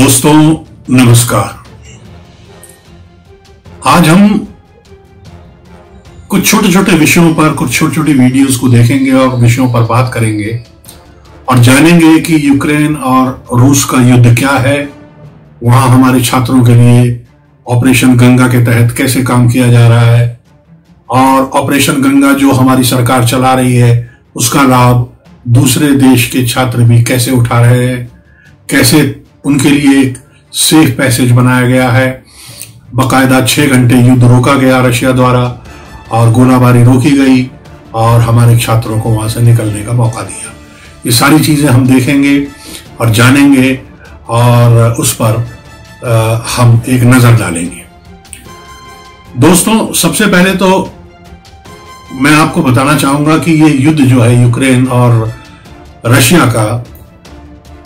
दोस्तों नमस्कार। आज हम कुछ छोटे छोटे विषयों पर, कुछ छोटी छोटी वीडियोस को देखेंगे और विषयों पर बात करेंगे और जानेंगे कि यूक्रेन और रूस का युद्ध क्या है, वहां हमारे छात्रों के लिए ऑपरेशन गंगा के तहत कैसे काम किया जा रहा है और ऑपरेशन गंगा जो हमारी सरकार चला रही है उसका लाभ दूसरे देश के छात्र भी कैसे उठा रहे हैं, कैसे उनके लिए एक सेफ पैसेज बनाया गया है, बकायदा 6 घंटे युद्ध रोका गया रशिया द्वारा और गोलाबारी रोकी गई और हमारे छात्रों को वहां से निकलने का मौका दिया। ये सारी चीजें हम देखेंगे और जानेंगे और उस पर हम एक नजर डालेंगे। दोस्तों, सबसे पहले तो मैं आपको बताना चाहूंगा कि ये युद्ध जो है यूक्रेन और रशिया का,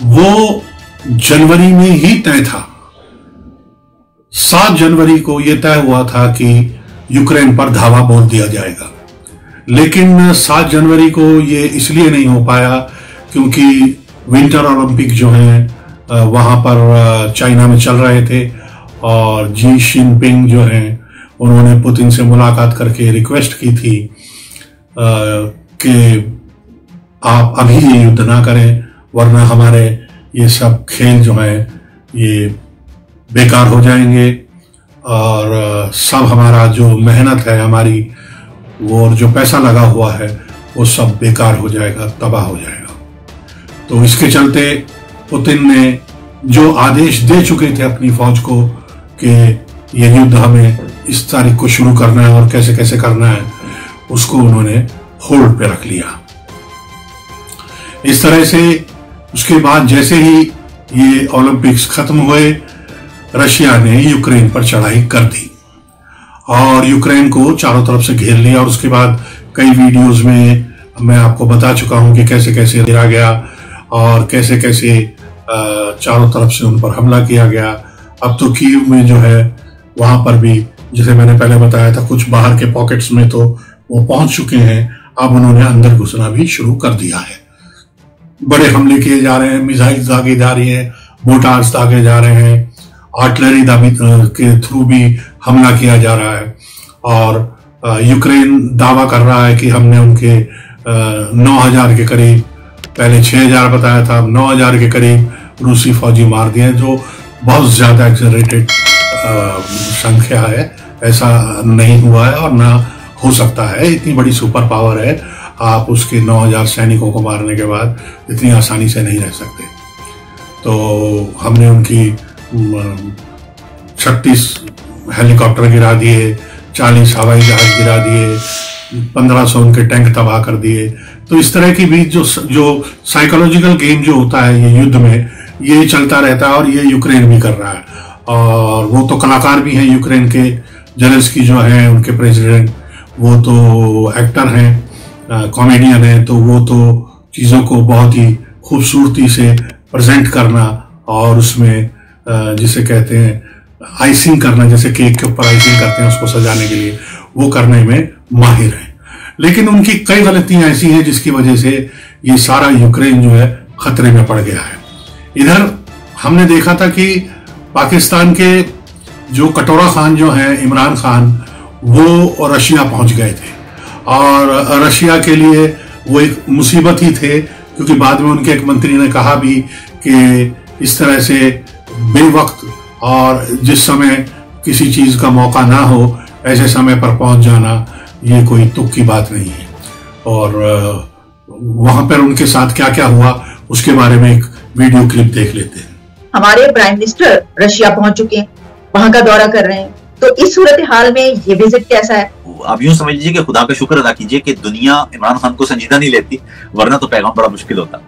वो जनवरी में ही तय था। 7 जनवरी को यह तय हुआ था कि यूक्रेन पर धावा बोल दिया जाएगा, लेकिन 7 जनवरी को यह इसलिए नहीं हो पाया क्योंकि विंटर ओलंपिक जो हैं वहां पर चाइना में चल रहे थे और जी जिनपिंग जो हैं उन्होंने पुतिन से मुलाकात करके रिक्वेस्ट की थी कि आप अभी ये युद्ध ना करें वरना हमारे ये सब खेल जो है ये बेकार हो जाएंगे और सब हमारा जो मेहनत है हमारी वो और जो पैसा लगा हुआ है वो सब बेकार हो जाएगा, तबाह हो जाएगा। तो इसके चलते पुतिन ने जो आदेश दे चुके थे अपनी फौज को कि ये युद्ध हमें इस तारीख को शुरू करना है और कैसे कैसे करना है, उसको उन्होंने होल्ड पे रख लिया। इस तरह से उसके बाद जैसे ही ये ओलंपिक्स खत्म हुए, रशिया ने यूक्रेन पर चढ़ाई कर दी और यूक्रेन को चारों तरफ से घेर लिया। और उसके बाद कई वीडियोस में मैं आपको बता चुका हूं कि कैसे कैसे घेरा गया और कैसे कैसे चारों तरफ से उन पर हमला किया गया। अब तो कीव में जो है वहां पर भी, जैसे मैंने पहले बताया था, कुछ बाहर के पॉकेट्स में तो वो पहुंच चुके हैं, अब उन्होंने अंदर घुसना भी शुरू कर दिया है। बड़े हमले किए जा रहे हैं, मिसाइल दागे जा रही है, मोटार्स दागे जा रहे हैं, आर्टिलरी के थ्रू भी हमला किया जा रहा है और यूक्रेन दावा कर रहा है कि हमने उनके 9,000 के करीब, पहले 6,000 बताया था, 9,000 के करीब रूसी फौजी मार दिए, जो बहुत ज्यादा एक्सेलरेटेड संख्या है। ऐसा नहीं हुआ है और ना हो सकता है, इतनी बड़ी सुपर पावर है, आप उसके 9,000 सैनिकों को मारने के बाद इतनी आसानी से नहीं रह सकते। तो हमने उनकी 36 हेलीकॉप्टर गिरा दिए, 40 हवाई जहाज गिरा दिए, 1500 उनके टैंक तबाह कर दिए। तो इस तरह की भी जो साइकोलॉजिकल गेम जो होता है ये युद्ध में, ये चलता रहता है और ये यूक्रेन भी कर रहा है। और वो तो कलाकार भी हैं यूक्रेन के, जेलेंस्की जो है उनके प्रेसिडेंट, वो तो एक्टर हैं, कॉमेडियन है, तो वो तो चीजों को बहुत ही खूबसूरती से प्रेजेंट करना और उसमें जिसे कहते हैं आइसिंग करना, जैसे केक के ऊपर आइसिंग करते हैं उसको सजाने के लिए, वो करने में माहिर है। लेकिन उनकी कई गलतियां ऐसी हैं जिसकी वजह से ये सारा यूक्रेन जो है खतरे में पड़ गया है। इधर हमने देखा था कि पाकिस्तान के जो कटोरा खान जो है, इमरान खान, वो रशिया पहुंच गए थे और रशिया के लिए वो एक मुसीबत ही थे, क्योंकि बाद में उनके एक मंत्री ने कहा भी कि इस तरह से बेवक्त और जिस समय किसी चीज का मौका ना हो ऐसे समय पर पहुंच जाना ये कोई तुक की बात नहीं है। और वहां पर उनके साथ क्या क्या हुआ उसके बारे में एक वीडियो क्लिप देख लेते हैं। हमारे प्राइम मिनिस्टर रशिया पहुंच चुके हैं, वहां का दौरा कर रहे हैं, तो इस सूरत हाल में ये विजिट कैसा है? आप यूं समझ लीजिए कि खुदा का शुक्र अदा कीजिए कि दुनिया इमरान खान को संजीदा नहीं लेती, वरना तो पैगाम बड़ा मुश्किल होता।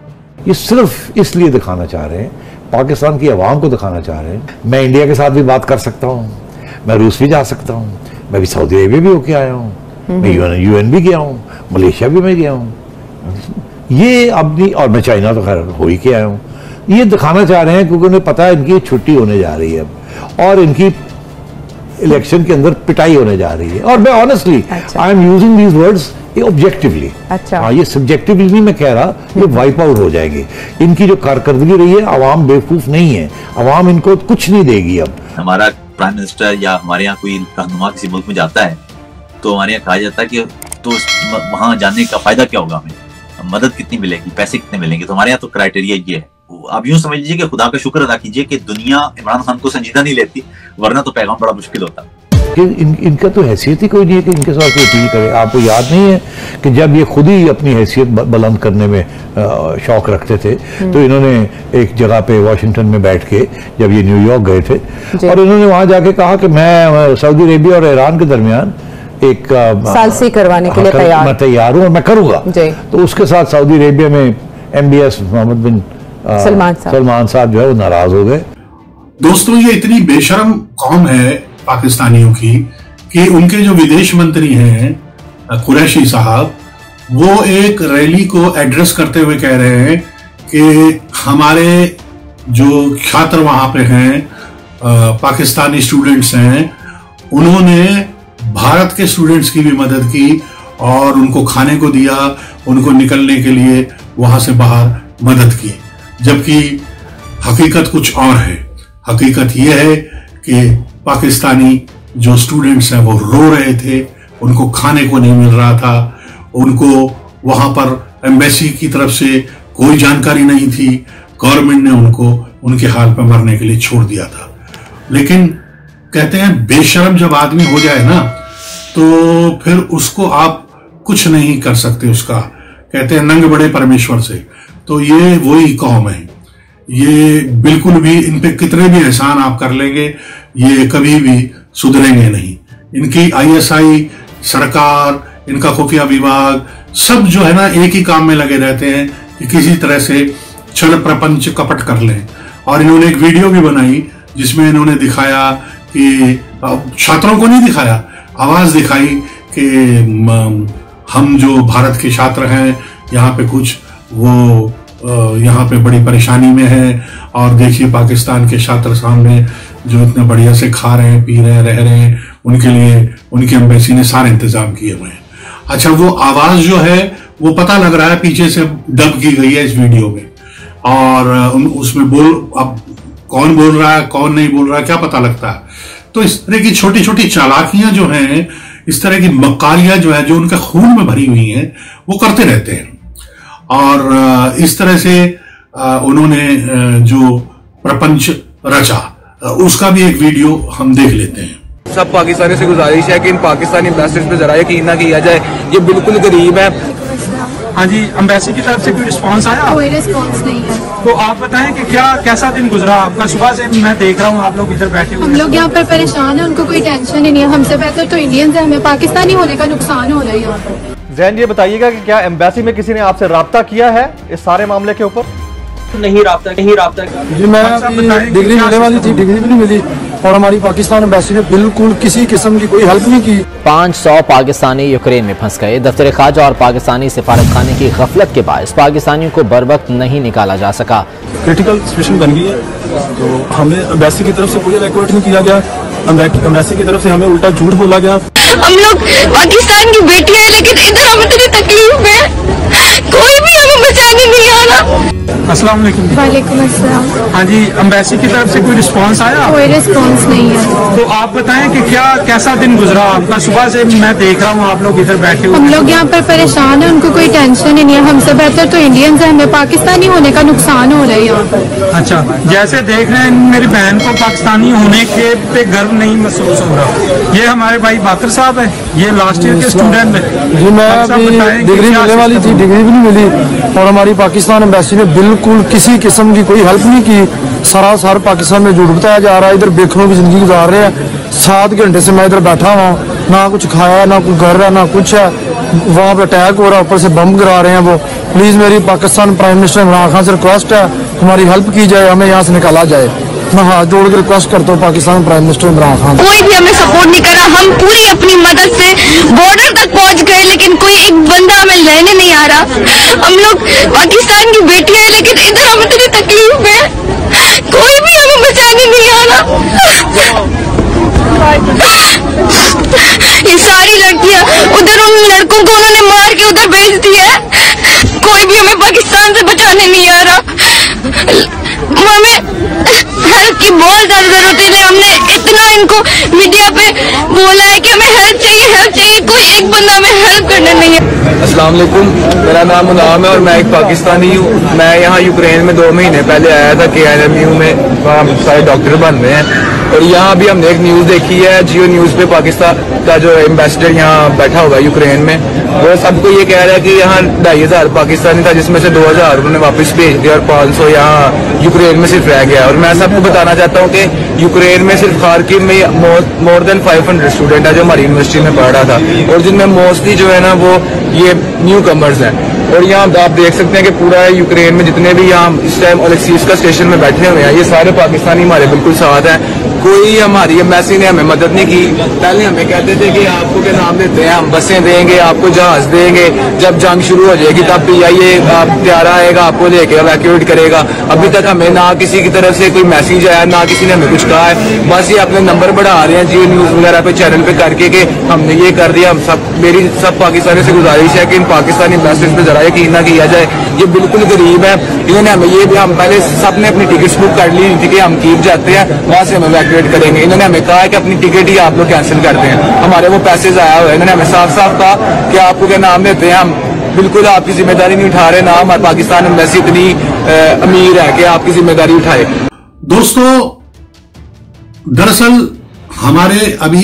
ये सिर्फ इसलिए दिखाना चाह रहे हैं, पाकिस्तान की आवाम को दिखाना चाह रहे हैं, मैं इंडिया के साथ भी बात कर सकता हूँ, मैं रूस भी जा सकता हूँ, मैं भी सऊदी अरेबिया भी होके आया हूँ, मैं यूएन भी गया हूँ, मलेशिया भी मैं गया हूँ, ये अपनी, और मैं चाइना तो खैर हो ही के आया हूँ। ये दिखाना चाह रहे हैं क्योंकि उन्हें पता है इनकी छुट्टी होने जा रही है और इनकी इलेक्शन के अंदर पिटाई होने जा रही है। और मैं honestly I am using these words ये ऑब्जेक्टिवली। अच्छा। हाँ, ये सब्जेक्टिवली नहीं मैं कह रहा, ये वाइप आउट हो जाएंगे। इनकी जो कारकर्दगी रही है, आवाम बेवकूफ नहीं है, आवाम इनको कुछ नहीं देगी। अब हमारा प्राइम मिनिस्टर या हमारे यहाँ कोई रहनुमा किसी मुल्क में जाता है तो हमारे यहाँ कहा जाता है कि तो वहां जाने का फायदा क्या होगा, हमें मदद कितनी मिलेगी, पैसे कितने मिलेंगे। तो हमारे यहाँ तो क्राइटेरिया ये है। आप यूं समझ लीजिए कि खुदा का शुक्र अदा कीजिए कि दुनिया इमरान खान को संजीदा नहीं लेती, वरना तो पैगाम बड़ा मुश्किल होता। इनका तो हैसियत ही कोई नहीं है कि इनके साथ कोई अपील करे। आपको याद नहीं है कि जब ये खुद ही अपनी हैसियत बुलंद करने में शौक रखते थे, तो इन्होंने एक जगह पे वाशिंगटन में बैठ के, जब ये न्यूयॉर्क गए थे, और इन्होंने वहां जाके कहा कि मैं सऊदी अरेबिया और ईरान के दरमियान एक सालसी करवाने के लिए मैं तैयार हूँ और मैं करूंगा। तो उसके साथ सऊदी अरेबिया में MBS मोहम्मद बिन सलमान साहब जो है वो नाराज हो गए। दोस्तों, ये इतनी बेशर्म कौम है पाकिस्तानियों की कि उनके जो विदेश मंत्री हैं कुरैशी साहब, वो एक रैली को एड्रेस करते हुए कह रहे हैं कि हमारे जो छात्र वहां पे हैं, पाकिस्तानी स्टूडेंट्स हैं, उन्होंने भारत के स्टूडेंट्स की भी मदद की और उनको खाने को दिया, उनको निकलने के लिए वहां से बाहर मदद की। जबकि हकीकत कुछ और है। हकीकत यह है कि पाकिस्तानी जो स्टूडेंट्स हैं वो रो रहे थे, उनको खाने को नहीं मिल रहा था, उनको वहां पर एम्बेसी की तरफ से कोई जानकारी नहीं थी, गवर्नमेंट ने उनको उनके हाल पर मरने के लिए छोड़ दिया था। लेकिन कहते हैं बेशर्म जब आदमी हो जाए ना, तो फिर उसको आप कुछ नहीं कर सकते। उसका कहते हैं नंग बड़े परमेश्वर से। तो ये वही कौम है। ये बिल्कुल भी, इन पे कितने भी एहसान आप कर लेंगे, ये कभी भी सुधरेंगे नहीं। इनकी ISI सरकार, इनका खुफिया विभाग, सब जो है ना एक ही काम में लगे रहते हैं कि किसी तरह से छल प्रपंच कपट कर लें। और इन्होंने एक वीडियो भी बनाई जिसमें इन्होंने दिखाया कि, छात्रों को नहीं दिखाया, आवाज दिखाई कि हम जो भारत के छात्र हैं यहाँ पे कुछ वो यहाँ पे बड़ी परेशानी में है, और देखिए पाकिस्तान के छात्र सामने जो इतने बढ़िया से खा रहे हैं, पी रहे हैं, रह रहे हैं, उनके लिए उनकी एम्बेसी ने सारे इंतजाम किए हुए हैं। अच्छा, वो आवाज जो है वो पता लग रहा है पीछे से डब की गई है इस वीडियो में, और उसमें अब कौन बोल रहा है कौन नहीं बोल रहा है क्या पता लगता है। तो इस तरह की छोटी छोटी चालाकियां जो हैं, इस तरह की मक्कारियां जो है, जो उनके खून में भरी हुई हैं, वो करते रहते हैं। और इस तरह से उन्होंने जो प्रपंच रचा, उसका भी एक वीडियो हम देख लेते हैं। सब पाकिस्तानी से गुजारिश है कि इन पाकिस्तानी एम्बेसडर्स पे जरा यकीन ना किया जाए, ये बिल्कुल गरीब है। हाँ जी, एम्बेसी की तरफ से कोई रिस्पांस आया? कोई रिस्पांस नहीं है। तो आप बताएं कि कैसा दिन गुजरा आपका? सुबह से मैं देख रहा हूँ आप लोग इधर बैठे हुए। हम लोग यहाँ पर परेशान हैं, उनको कोई टेंशन ही नहीं है। हमसे बेहतर तो इंडियंस है, हमें पाकिस्तानी होने का नुकसान हो रहा है यहाँ पर। जैन, ये बताइएगा कि क्या एम्बेसी में किसी ने आपसे राब्ता किया है इस सारे मामले के ऊपर? नहीं राब्ता जी, मैं डिग्री मिलने वाली थी, डिग्री भी नहीं मिली, और हमारी पाकिस्तान एम्बेसी ने बिल्कुल किसी किस्म की कोई हेल्प नहीं की। 500 पाकिस्तानी यूक्रेन में फंस गए। दफ्तर खारजा और पाकिस्तानी सिफारत खाने की गफलत के बायस पाकिस्तानियों को बर वक्त नहीं निकाला जा सका। क्रिटिकल सिचुएशन बन गई है, तो हमें एम्बेसी की तरफ से कोई इवैक्यूएट नहीं किया गया। एम्बेसी की तरफ से हमें उल्टा झूठ बोला गया। हम लोग पाकिस्तान की बेटियां हैं, लेकिन इधर हमें इतनी तकलीफ है, कोई भी हमें बचाने नहीं आ रहा। अस्सलाम वालेकुम। वालेकुम अस्सलाम। हाँ जी, एम्बेसी की तरफ से कोई रिस्पांस आया? कोई रिस्पांस नहीं है। तो आप बताएं कि कैसा दिन गुजरा आपका? सुबह से मैं देख रहा हूँ आप लोग इधर बैठे हुए। हम लोग यहाँ पर परेशान हैं, उनको कोई टेंशन ही नहीं है। हमसे बेहतर तो इंडियंस है, हमें पाकिस्तानी होने का नुकसान हो रहा है यहाँ पर। अच्छा, जैसे देख रहे हैं मेरी बहन को पाकिस्तानी होने के पे गर्व नहीं महसूस हो रहा। ये हमारे भाई बाकर साहब है, ये लास्ट ईयर के स्टूडेंट है जी। मैं डिग्री मिलने वाली थी, डिग्री भी नहीं मिली, और हमारी पाकिस्तान एम्बेसी ने बिल्कुल किसी किस्म की कोई हेल्प नहीं की। सरासर पाकिस्तान में झूठ बताया जा रहा है। इधर बेखौफ की जिंदगी गुजार रहे हैं। 7 घंटे से मैं इधर बैठा हुआ, ना कुछ खाया, ना कोई घर है, ना कुछ है। वहाँ पे अटैक हो रहा है, ऊपर से बम गिरा रहे हैं वो। प्लीज मेरी पाकिस्तान प्राइम मिनिस्टर इमरान खान से रिक्वेस्ट है, हमारी हेल्प की जाए, हमें यहाँ से निकाला जाए। मैं हाथ जोड़ कर रिक्वेस्ट करता हूँ पाकिस्तान प्राइम मिनिस्टर इमरान खान। कोई भी हमें सपोर्ट नहीं कर रहा। हम पूरी अपनी मदद से बॉर्डर तक पहुँच गए, लेकिन कोई एक बंदा हमें लेने नहीं आ रहा। हम लोग पाकिस्तान की बेटियां हैं, लेकिन इधर हमें इतनी तकलीफ है, कोई भी हमें बचाने नहीं आ रहा। ये सारी लड़कियां, उधर उन लड़कों को उन्होंने मार उधर भेज दी है। कोई भी हमें पाकिस्तान से बचाने नहीं आ रहा। हमें हेल्प की बहुत ज्यादा जरूरत है। हमने इतना इनको मीडिया पे बोला है कि हमें हेल्प चाहिए, कोई एक बंदा हमें हेल्प करने नहीं है। अस्सलाम वालेकुम, मेरा नाम मुनाम है और मैं एक पाकिस्तानी हूँ। मैं यहाँ यूक्रेन में 2 महीने पहले आया था KNMU में, वहाँ सारे डॉक्टर बन रहे हैं। और यहाँ भी हमने एक न्यूज़ देखी है, जियो न्यूज़ पे पाकिस्तान का जो एम्बेसडर यहाँ बैठा हुआ है यूक्रेन में, वो सबको ये कह रहा है कि यहाँ 2500 पाकिस्तानी था, जिसमें से 2000 उन्होंने वापस भेज दिया और 500 यहाँ यूक्रेन में सिर्फ रह गया। और मैं सबको बताना चाहता हूँ कि यूक्रेन में सिर्फ खार्किव में मोर देन 500 स्टूडेंट है जो हमारी यूनिवर्सिटी में पढ़ रहा था, और जिनमें मोस्टली जो है ना वो ये न्यू कमर्स हैं। और यहाँ आप देख सकते हैं कि पूरा यूक्रेन में जितने भी यहाँ इस टाइम ओलेक्सीवका स्टेशन में बैठे हुए हैं, ये सारे पाकिस्तानी हमारे बिल्कुल साथ हैं। कोई हमारी एम्बेसी ने हमें मदद नहीं की। पहले हमें कहते थे कि आपको क्या नाम देते हैं, हम बसें देंगे, आपको जहाज देंगे, जब जंग शुरू हो जाएगी तब PIA तैयार आएगा, आपको लेके इवैक्यूएट करेगा। अभी तक हमें ना किसी की तरफ से कोई मैसेज आया, ना किसी ने हमें कुछ कहा है। बस ये अपने नंबर बढ़ा रहे हैं जियो न्यूज़ वगैरह पे चैनल पे करके कि हमने ये कर दिया। मेरी सब पाकिस्तानी से गुजारिश है कि इन पाकिस्तानी एम्बेसडर्स पे जरा यकीन ना किया जाए, ये बिल्कुल गरीब है। इन्होंने हमें ये भी, हम पहले सबने अपनी टिकट्स बुक कर ली थी कि हम कीव जाते हैं, वहाँ से हम इवैक्यूएट करेंगे। इन्होंने हमें कहा है कि अपनी टिकट ही आप लोग कैंसिल करते हैं, हमारे वो पैसे आया हुआ है। इन्होंने हमें साफ साफ कहा कि आपको क्या नाम देते हैं, हम बिल्कुल आपकी जिम्मेदारी नहीं उठा रहे, ना हमारे पाकिस्तान एम्बेसी इतनी अमीर है कि आपकी जिम्मेदारी उठाए। दोस्तों, दरअसल हमारे अभी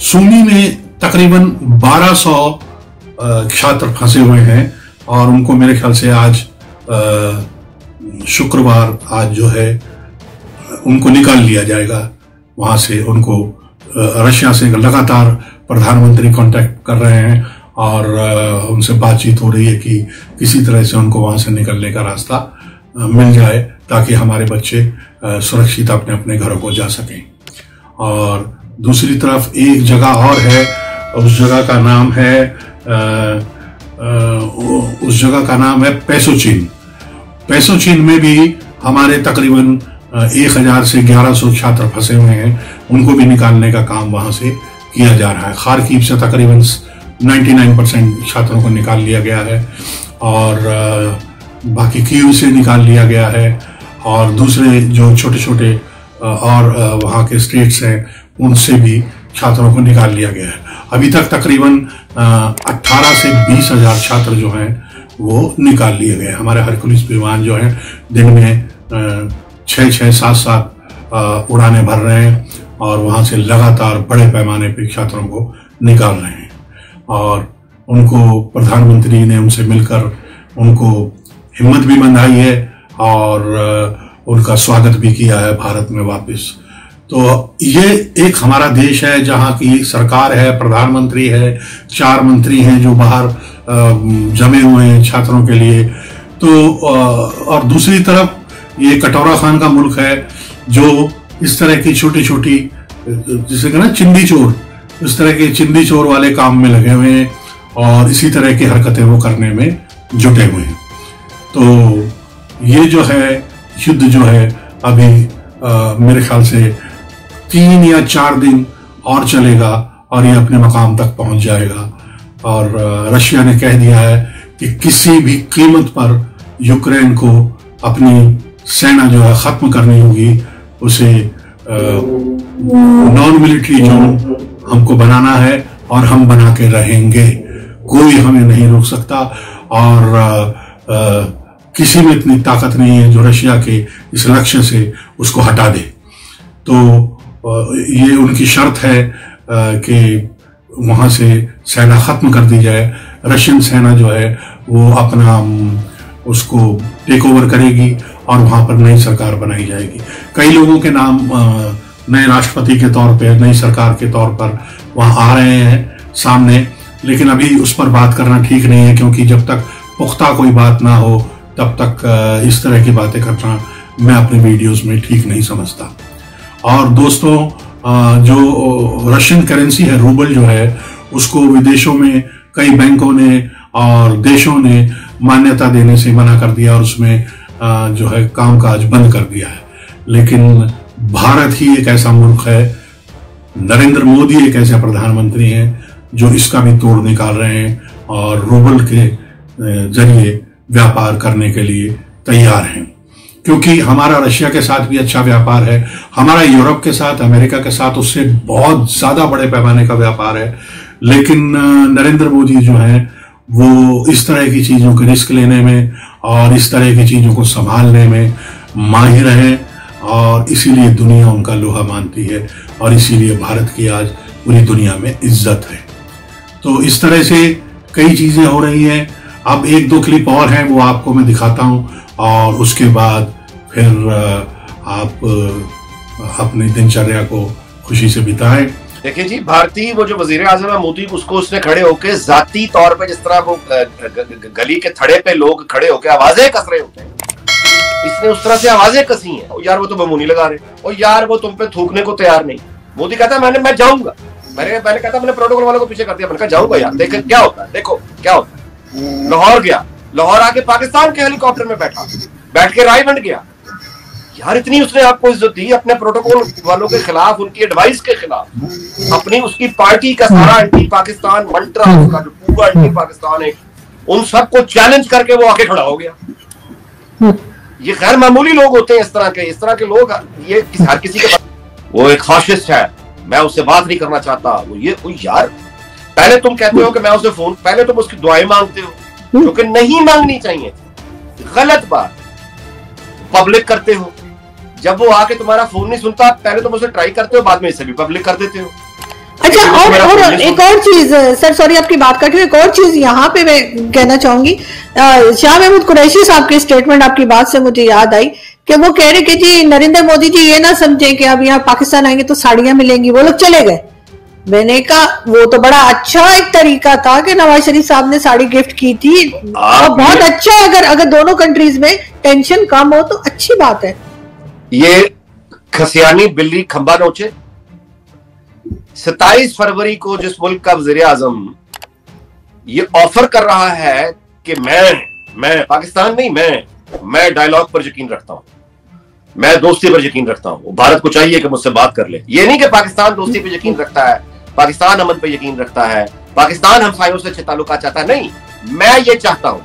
सूमी में तकरीबन 1200 छात्र फंसे हुए हैं और उनको मेरे ख्याल से आज शुक्रवार आज जो है उनको निकाल लिया जाएगा वहां से। उनको रशिया से लगातार प्रधानमंत्री कांटेक्ट कर रहे हैं और उनसे बातचीत हो रही है कि किसी तरह से उनको वहां से निकलने का रास्ता मिल जाए ताकि हमारे बच्चे सुरक्षित अपने अपने घरों को जा सकें। और दूसरी तरफ एक जगह और है, उस जगह का नाम है पेसोचिन। पेसोचिन में भी हमारे तकरीबन 1000 से 1100 छात्र फंसे हुए हैं, उनको भी निकालने का काम वहां से किया जा रहा है। खार्किव से तकरीबन 99% छात्रों को निकाल लिया गया है और बाकी कीव से निकाल लिया गया है और दूसरे जो छोटे छोटे और वहाँ के स्टेट्स हैं उनसे भी छात्रों को निकाल लिया गया है। अभी तक तकरीबन 18 से 20 हजार छात्र जो हैं वो निकाल लिए गए। हमारे हरकुलिस विमान जो है दिन में 6-7 उड़ानें भर रहे हैं और वहां से लगातार बड़े पैमाने पर छात्रों को निकाल रहे हैं और उनको प्रधानमंत्री ने उनसे मिलकर उनको हिम्मत भी बंधाई है और उनका स्वागत भी किया है भारत में वापस। तो ये एक हमारा देश है जहां की सरकार है, प्रधानमंत्री है, 4 मंत्री हैं जो बाहर जमे हुए हैं छात्रों के लिए। तो और दूसरी तरफ ये कटोरा खान का मुल्क है जो इस तरह की छोटी छोटी जिसे कहना चिंदी चोर, इस तरह के चिंदी चोर वाले काम में लगे हुए हैं और इसी तरह की हरकतें वो करने में जुटे हुए हैं। तो ये जो है युद्ध जो है अभी मेरे ख्याल से 3 या 4 दिन और चलेगा और ये अपने मकाम तक पहुंच जाएगा। और रशिया ने कह दिया है कि किसी भी कीमत पर यूक्रेन को अपनी सेना जो है खत्म करनी होगी, उसे नॉन मिलिट्री जोन हमको बनाना है और हम बना के रहेंगे, कोई हमें नहीं रोक सकता। और किसी में इतनी ताकत नहीं है जो रशिया के इस लक्ष्य से उसको हटा दे। तो ये उनकी शर्त है कि वहां से सेना खत्म कर दी जाए। रशियन सेना जो है वो अपना उसको टेक ओवर करेगी और वहां पर नई सरकार बनाई जाएगी। कई लोगों के नाम नए राष्ट्रपति के तौर पे, नई सरकार के तौर पर वहां आ रहे हैं सामने, लेकिन अभी उस पर बात करना ठीक नहीं है क्योंकि जब तक पुख्ता कोई बात ना हो तब तक इस तरह की बातें करना मैं अपने वीडियोस में ठीक नहीं समझता। और दोस्तों, जो रशियन करेंसी है, रूबल जो है, उसको विदेशों में कई बैंकों ने और देशों ने मान्यता देने से मना कर दिया और उसमें जो है कामकाज बंद कर दिया है। लेकिन भारत ही एक ऐसा मुल्क है, नरेंद्र मोदी एक ऐसे प्रधानमंत्री हैं जो इसका भी तोड़ निकाल रहे हैं और रूबल के जरिए व्यापार करने के लिए तैयार हैं, क्योंकि हमारा रशिया के साथ भी अच्छा व्यापार है, हमारा यूरोप के साथ, अमेरिका के साथ उससे बहुत ज्यादा बड़े पैमाने का व्यापार है। लेकिन नरेंद्र मोदी जो है वो इस तरह की चीजों के रिस्क लेने में और इस तरह की चीजों को संभालने में माहिर है, और इसीलिए दुनिया उनका लोहा मानती है, और इसीलिए भारत की आज पूरी दुनिया में इज्जत है। तो इस तरह से कई चीजें हो रही हैं। अब एक दो क्लिप और हैं, वो आपको मैं दिखाता हूं, और उसके बाद फिर आप अपनी दिनचर्या को खुशी से बिताएं। देखिए जी, भारतीय वो जो वजीर आजम है मोदी, उसको उसने खड़े होके जाती तौर पे, जिस तरह वो गली के थड़े पे लोग खड़े होके आवाजें कस रहे होते हैं, इसने उस तरह से आवाजें कसी हैं। और यार वो तो बमूनी लगा रहे, और यार वो तुम पे थूकने को तैयार नहीं। मोदी कहता है मैं जाऊंगा, मैंने कहता मैंने प्रोटोकॉल वालों को पीछे कर दिया, मैंने कहा जाऊंगा यार, देख क्या होता है, देखो क्या होता है। लाहौर गया, लाहौर आके पाकिस्तान के हेलीकॉप्टर में बैठ के रायगंज गया। यार इतनी उसने आपको इज्जत दी अपने प्रोटोकॉल वालों के खिलाफ, उनकी एडवाइस के खिलाफ, अपनी उसकी पार्टी का सारा एंटी पाकिस्तान मंत्रा, उसका जो पूरा एंटी पाकिस्तान है, उन सबको चैलेंज करके वो आके खड़ा हो गया। ये गैर मामूली लोग होते हैं, इस तरह के लोग, ये हर किसी के पास। वो एक फाशिस्ट है, मैं उससे बात नहीं करना चाहता, वो यार पहले तुम कहते हो कि मैं उसे फोन, पहले तुम उसकी दुआएं मांगते हो, जो कि नहीं मांगनी चाहिए, गलत बात। पब्लिक करते हो, जब वो आके तुम्हारा फोन नहीं सुनता, पहले तुम उसे ट्राई करते हो, बाद में इसे भी पब्लिक कर देते हो। अच्छा, और एक और चीज सर, सॉरी आपकी बात काट रही हूँ, एक और चीज यहाँ पे मैं कहना चाहूंगी। शाह महमूद कुरैशी साहब की स्टेटमेंट आपकी बात से मुझे याद आई कि वो कह रहे कि जी नरेंद्र मोदी जी ये ना समझे कि अब यहाँ पाकिस्तान आएंगे तो साड़ियां मिलेंगी, वो लोग चले गए। मैंने कहा वो तो बड़ा अच्छा एक तरीका था कि नवाज शरीफ साहब ने साड़ी गिफ्ट की थी, और बहुत अच्छा है। अगर दोनों कंट्रीज में टेंशन कम हो तो अच्छी बात है। ये खसियानी बिल्ली खंबा नोचे। 27 फरवरी को जिस मुल्क का वजीर आजम ये ऑफर कर रहा है कि मैं पाकिस्तान नहीं, मैं डायलॉग पर यकीन रखता हूं, मैं दोस्ती पर यकीन रखता हूं, भारत को चाहिए कि मुझसे बात कर ले। ये नहीं कि पाकिस्तान दोस्ती पर यकीन रखता है, पाकिस्तान अमन पर यकीन रखता है, पाकिस्तान हमसायों से अच्छे ताल्लुकात चाहता है, नहीं, मैं ये चाहता हूं,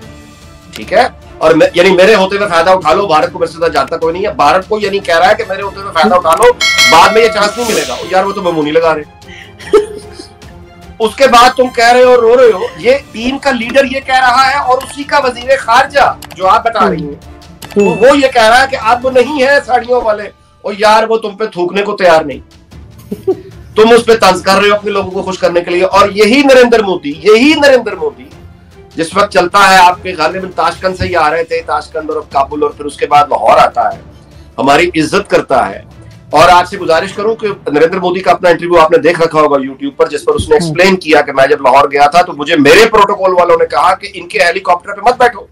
ठीक है। और यानी मेरे होते हुए फायदा उठा लो, भारत को मेरे से जानता कोई नहीं है, भारत को ये नहीं कह रहा है कि मेरे होते हुए फायदा उठा लो, बाद में ये चांस नहीं मिलेगा। यार वो तो बमूनी लगा रहे। उसके बाद तुम कह रहे हो, रो रहे हो, ये टीम का लीडर ये कह रहा है, और उसी का वजीर खारजा जो आप बता रही हैं, तो वो ये कह रहा है कि आप वो नहीं है साड़ियों वाले, और यार वो तुम पे थूकने को तैयार नहीं। तुम उस पे तंज कर रहे हो अपने लोगों को खुश करने के लिए। और यही नरेंद्र मोदी जिस वक्त चलता है, आपके गालिबन ताशकंद से ही आ रहे थे, ताशकंद और काबुल, और फिर उसके बाद लाहौर आता है, हमारी इज्जत करता है। और आपसे गुजारिश करूं कि नरेंद्र मोदी का अपना इंटरव्यू आपने देख रखा होगा यूट्यूब पर, जिस पर उसने एक्सप्लेन किया कि मैं जब लाहौर गया था तो मुझे मेरे प्रोटोकॉल वालों ने कहा कि इनके हेलीकॉप्टर पे मत बैठो।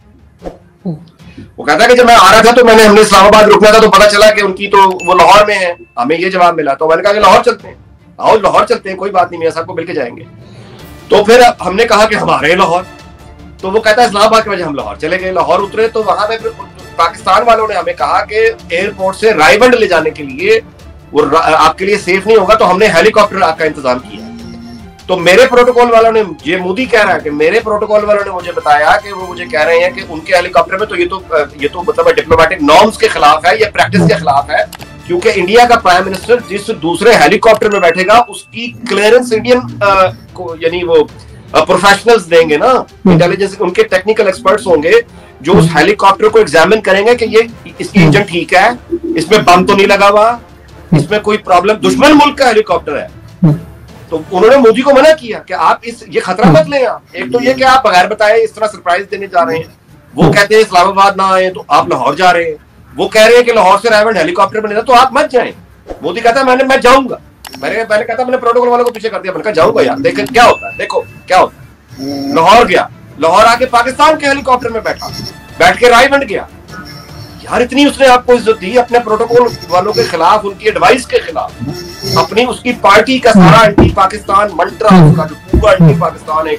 वो कहता है कि जब मैं आ रहा था तो हमने इस्लामाबाद रुकना था, तो पता चला कि उनकी तो वो लाहौर में है, हमें ये जवाब मिला। तो मैंने कहा कि लाहौर चलते हैं, आओ लाहौर चलते हैं, कोई बात नहीं, मैं सबको मिलकर जाएंगे। तो फिर हमने कहा कि हमारे लाहौर, तो वो कहता है इस्लामाबाद की वजह हम लाहौर चले गए। लाहौर उतरे तो वहां पे पाकिस्तान वालों ने हमें कहा कि एयरपोर्ट से रायगंज ले जाने के लिए वो आपके लिए सेफ नहीं होगा, तो हमने हेलीकॉप्टर का इंतजाम किया। तो मेरे प्रोटोकॉल वालों ने, ये मोदी कह रहा है कि मेरे प्रोटोकॉल वालों ने मुझे बताया कि वो मुझे कह रहे हैं कि उनके हेलीकॉप्टर में तो ये तो मतलब डिप्लोमेटिक नॉर्म्स के खिलाफ है, ये प्रैक्टिस के खिलाफ है, क्योंकि इंडिया का प्राइम मिनिस्टर जिस दूसरे हेलीकॉप्टर में बैठेगा उसकी क्लियरेंस इंडियन यानी वो प्रोफेशनल्स देंगे ना, इंटेलिजेंस, उनके टेक्निकल एक्सपर्ट्स होंगे जो उस हेलीकॉप्टर को एग्जामिन करेंगे कि ये इसकी इंजन ठीक है, इसमें बम तो नहीं लगा हुआ, इसमें कोई प्रॉब्लम, दुश्मन मुल्क का हेलीकॉप्टर है। तो उन्होंने मोदी को मना किया कि आप ये खतरा मत लें। आप एक तो ये कि आप बगैर बताए इस तरह सरप्राइज देने जा रहे हैं, वो कहते हैं इस्लामाबाद ना आए तो आप लाहौर जा रहे हैं, वो कह रहे हैं कि लाहौर से रायगंज हेलीकॉप्टर में तो आप मत जाएं। मोदी कहता है मैं जाऊंगा, मैंने कहता मैंने प्रोटोकॉल वालों को पीछे कर दिया, मैंने कहा जाऊंगा यार, देख क्या होता है, देखो क्या होता है। लाहौर गया, लाहौर आके पाकिस्तान के हेलीकॉप्टर में बैठ के रायगंज गया। यार इतनी उसने आपको इज्जत दी अपने प्रोटोकॉल वालों के खिलाफ, उनकी एडवाइस के खिलाफ, अपनी उसकी पार्टी का सारा एंटी पाकिस्तान मंत्रा, उसका जो पूरा एंटी पाकिस्तान है,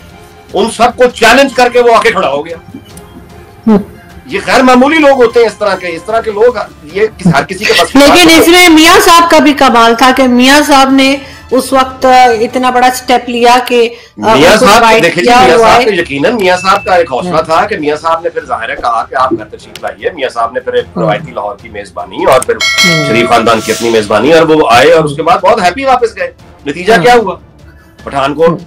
उन सबको चैलेंज करके वो आके खड़ा हो गया। ये गैर मामूली लोग होते हैं, इस तरह के लोग, ये हर किसी के पास। लेकिन इसमें मियां साहब का भी कमाल था कि मियां साहब ने उस वक्त इतना बड़ा स्टेप लिया कि मियां साहब देखिए, मियां साहब के यकीनन मियां साहब का एक हौसला था कि मियां साहब ने फिर जाहिर है कहा कि आप घर तशरीफ लाइए। मियां साहब ने फिर एक रवायती लाहौर की मेजबानी और फिर शरीफ खानदान की अपनी मेजबानी, और वो आए और उसके बाद बहुत हैप्पी वापस गए। नतीजा क्या हुआ? पठानकोट।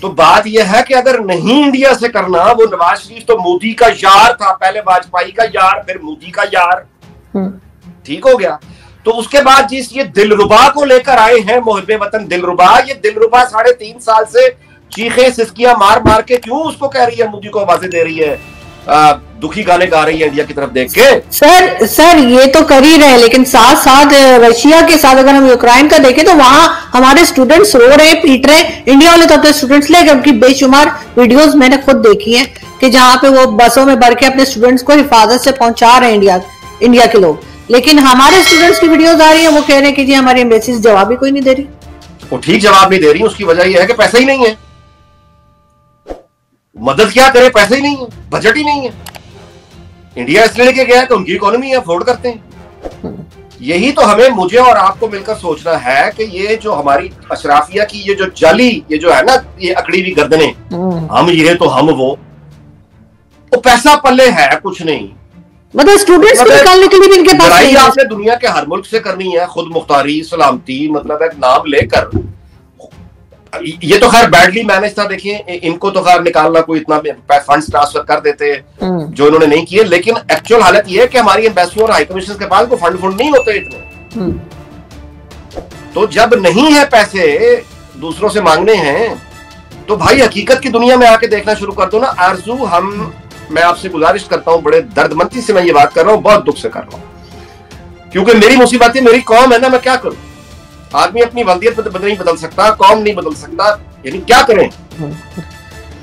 तो बात यह है कि अगर नहीं इंडिया से करना, वो नवाज शरीफ तो मोदी का यार था, पहले वाजपेयी का यार, फिर मोदी का यार, ठीक हो गया। तो उसके बाद जिस ये दिलरुबा को लेकर आए हैं, मोहब्बे वतन दिलरुबा, ये दिलरुबा 3.5 साल से चीखे सिसकियां मार मार के क्यों उसको कह रही है, मोदी को आवाजें दे रही है, दुखी गाने गा रही है इंडिया की तरफ देख के। सर ये तो कर ही रहे, लेकिन साथ साथ रशिया के साथ अगर हम यूक्रेन का देखें तो वहां हमारे स्टूडेंट्स रो रहे, पीट रहे। इंडिया वाले तो अपने स्टूडेंट्स लेकर, उनकी बेशुमार वीडियोस मैंने खुद देखी हैं कि जहां पे वो बसों में भर के अपने स्टूडेंट्स को हिफाजत से पहुंचा रहे हैं इंडिया के लोग। लेकिन हमारे स्टूडेंट्स की वीडियोस आ रही है, वो कह रहे हैं कि जी हमारी एम्बेसी जवाब ही कोई नहीं दे रही। वो ठीक जवाब नहीं दे रही, उसकी वजह यह है कि पैसा ही नहीं है। मदद क्या करे, पैसा ही नहीं है, बजट ही नहीं है। इंडिया इसलिए लेके गया है कि उनकी इकोनॉमी है, अफोर्ड करते हैं। यही तो हमें, मुझे और आपको मिलकर सोचना है कि ये जो हमारी अशराफिया की ये जो जाली, ये जो है ना, ये अकड़ी हुई गर्दनें, हम ये तो हम वो पैसा पल्ले है कुछ नहीं। मतलब स्टूडेंट्स को निकालने के लिए भी इनके पास नहीं है। आपने दुनिया के हर मुल्क से करनी है, खुद मुख्तारी, सलामती, मतलब एक नाम लेकर। ये तो खैर बैडली मैनेज था। देखिए, इनको तो खैर निकालना, कोई इतना फंड्स ट्रांसफर कर देते जो इन्होंने नहीं किए। लेकिन एक्चुअल हालत ये है कि हमारी एम्बेसियों और हाई कमीशन के पास कोई फंड नहीं होते इतने। तो जब नहीं है पैसे, दूसरों से मांगने हैं, तो भाई हकीकत की दुनिया में आके देखना शुरू कर दो ना। आरजू, मैं आपसे गुजारिश करता हूं, बड़े दर्दमंदी से मैं ये बात कर रहा हूं, बहुत दुख से कर रहा हूं, क्योंकि मेरी मुसीबत है, मेरी कौम है ना, मैं क्या करूं? आदमी अपनी वल्दियत नहीं बदल सकता, कौम नहीं बदल सकता, यानी क्या करें?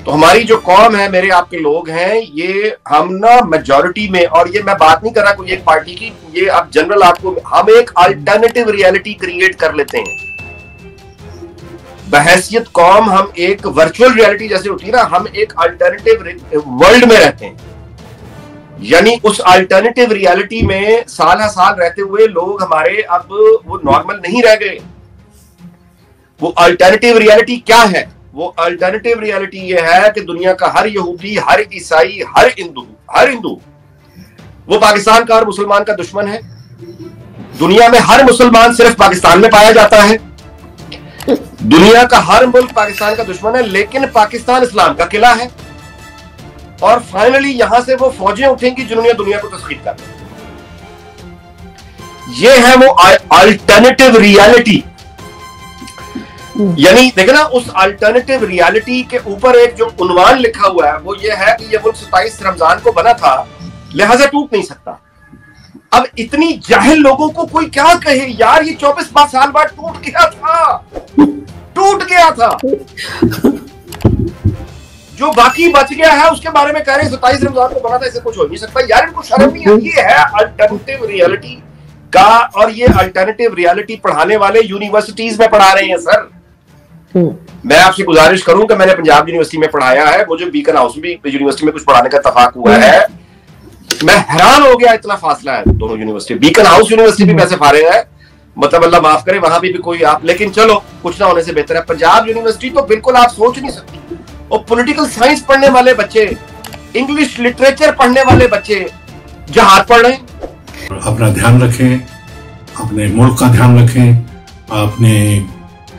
तो हमारी जो कौम है, मेरे आपके लोग हैं, ये हम ना मेजॉरिटी में, और ये मैं बात नहीं कर रहा कोई एक पार्टी की, ये आप जनरल, आपको हम एक अल्टरनेटिव रियलिटी क्रिएट कर लेते हैं। बहैसियत कौम हम एक वर्चुअल रियलिटी जैसे होती है ना, हम एक अल्टरनेटिव वर्ल्ड में रहते हैं। यानी उस अल्टरनेटिव रियलिटी में साल साल रहते हुए लोग हमारे अब वो नॉर्मल नहीं रह गए। वो अल्टरनेटिव रियलिटी क्या है? वो अल्टरनेटिव रियलिटी ये है कि दुनिया का हर यहूदी, हर ईसाई, हर हिंदू वो पाकिस्तान का और मुसलमान का दुश्मन है। दुनिया में हर मुसलमान सिर्फ पाकिस्तान में पाया जाता है। दुनिया का हर मुल्क पाकिस्तान का दुश्मन है, लेकिन पाकिस्तान इस्लाम का किला है। और फाइनली यहां से वो फौजें उठेंगी जिन्होंने दुनिया को तस्लीम कर दी। ये है वो अल्टरनेटिव रियलिटी। यानी देखना, उस अल्टरनेटिव रियलिटी के ऊपर एक जो उन्वान लिखा हुआ है वो ये है कि ये मुल्क 27 रमजान को बना था, लिहाजा टूट नहीं सकता। अब इतनी जाहिल लोगों को कोई क्या कहे यार, ये 24 साल बाद टूट गया था। जो बाकी बच गया है उसके बारे में कह रहे हैं 27 रमजान को बना था, इससे कुछ हो नहीं सकता। यार इनको शर्म नहीं आती? ये है अल्टरनेटिव रियलिटी का, और ये अल्टरनेटिव रियलिटी पढ़ाने वाले यूनिवर्सिटीज में पढ़ा रहे हैं सर। मैं आपसे गुजारिश करूं कि मैंने पंजाब यूनिवर्सिटी में पढ़ाया है, मुझे बीकन हाउस भी यूनिवर्सिटी में कुछ पढ़ाने का इत्तेफाक हुआ है। मैं हैरान हो गया, इतना फासला है दोनों यूनिवर्सिटी। बीकन हाउस यूनिवर्सिटी भी वैसे फारिग है, मतलब अल्लाह माफ करे, वहां भी कोई आप, लेकिन चलो कुछ ना होने से बेहतर है। पंजाब यूनिवर्सिटी तो बिल्कुल आप सोच नहीं सकते। और पॉलिटिकल साइंस पढ़ने वाले बच्चे, इंग्लिश लिटरेचर पढ़ने वाले बच्चे जहाज पढ़ रहे हैं। अपना ध्यान रखें, अपने मुल्क का ध्यान रखें, अपने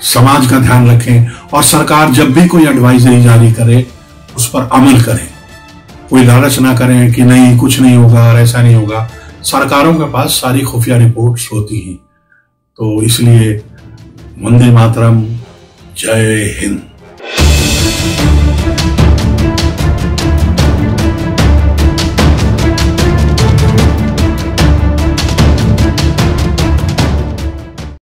समाज का ध्यान रखें, और सरकार जब भी कोई एडवाइजरी जारी करे उस पर अमल करें। कोई लालच ना करें कि नहीं कुछ नहीं होगा और ऐसा नहीं होगा। सरकारों के पास सारी खुफिया रिपोर्ट्स होती हैं। तो इसलिए वंदे मातरम, जय हिंद।